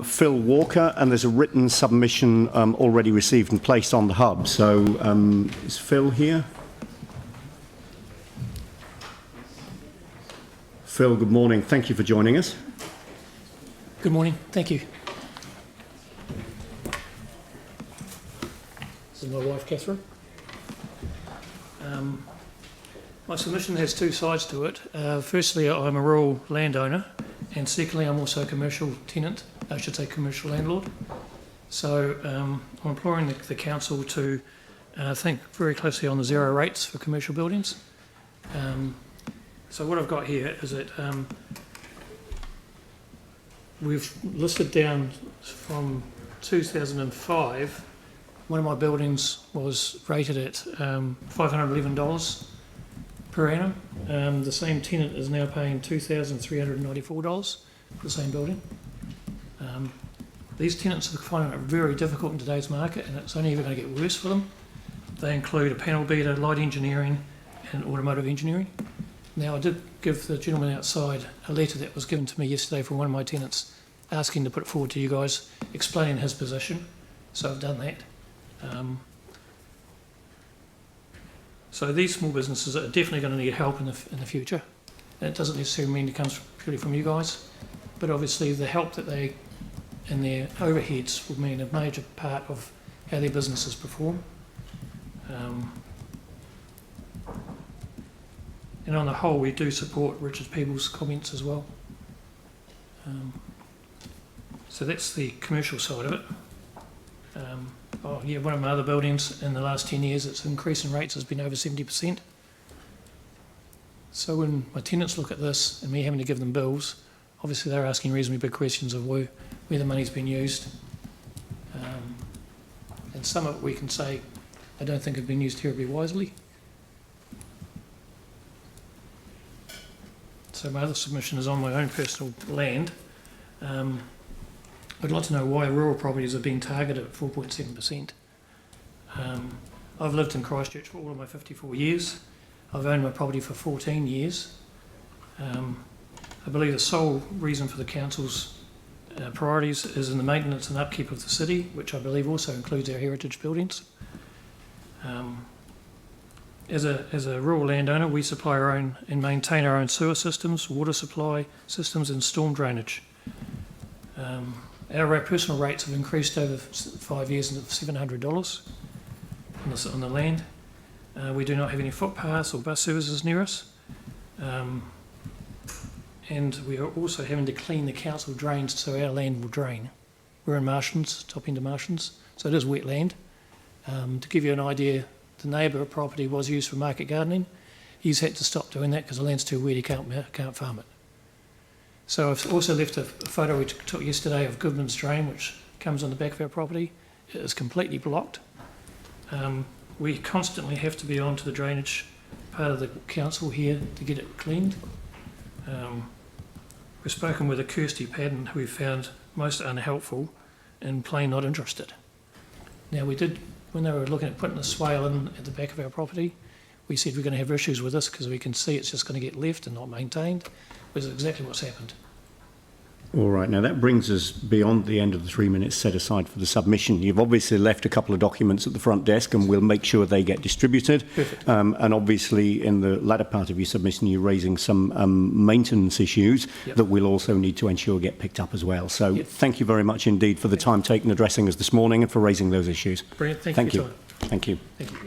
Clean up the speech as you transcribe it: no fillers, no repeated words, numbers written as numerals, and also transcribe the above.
Phil Walker, and there's a written submission already received and placed on the hub. So is Phil here? Phil, good morning. Thank you for joining us. Good morning. Thank you. This is my wife, Catherine. My submission has two sides to it. Firstly, I'm a rural landowner, and secondly, I'm also a commercial tenant, I should say commercial landlord. So I'm imploring the council to think very closely on the zero rates for commercial buildings. So what I've got here is that we've listed down from 2005, one of my buildings was rated at $511 per annum. The same tenant is now paying $2,394 for the same building. These tenants are finding it very difficult in today's market, and it's only ever going to get worse for them. They include a panel beater, light engineering and automotive engineering. Now, I did give the gentleman outside a letter that was given to me yesterday from one of my tenants asking to put it forward to you guys, explaining his position. So I've done that. So these small businesses are definitely going to need help in the future. And it doesn't necessarily mean it comes purely from you guys, but obviously the help that they and their overheads will mean a major part of how their businesses perform. And on the whole, we do support Richard Peeble's comments as well. So that's the commercial side of it. One of my other buildings in the last 10 years, its increase in rates has been over 70%. So when my tenants look at this and me having to give them bills, obviously they're asking reasonably big questions of where the money's been used. And some of it we can say, I don't think have been used terribly wisely. So my other submission is on my own personal land. I'd like to know why rural properties are being targeted at 4.7%. I've lived in Christchurch for all of my 54 years. I've owned my property for 14 years. I believe the sole reason for the council's priorities is in the maintenance and upkeep of the city, which I believe also includes our heritage buildings. As a rural landowner, we supply our own and maintain our own sewer systems, water supply systems and storm drainage. Our personal rates have increased over 5 years to $700 on the land. We do not have any footpaths or bus services near us. And we are also having to clean the council drains so our land will drain. We're in marshlands, top end of marshlands, so it is wet land. To give you an idea, the neighbour property was used for market gardening. He's had to stop doing that because the land's too wet, he can't farm it. So I've also left a photo we took yesterday of Goodman's Drain, which comes on the back of our property. It is completely blocked. We constantly have to be on to the drainage part of the council here to get it cleaned. We've spoken with a Kirsty Padden, who we found most unhelpful and plain not interested. Now we did, when they were looking at putting a swale in at the back of our property, we said we're going to have issues with this because we can see it's just going to get left and not maintained, which is exactly what's happened. All right, now that brings us beyond the end of the 3 minutes set aside for the submission. You've obviously left a couple of documents at the front desk and we'll make sure they get distributed. Perfect. And obviously in the latter part of your submission you're raising some maintenance issues that we'll also need to ensure get picked up as well. So thank you very much indeed for the time taken addressing us this morning and for raising those issues. Brilliant, thank you. Thank you. Thank you.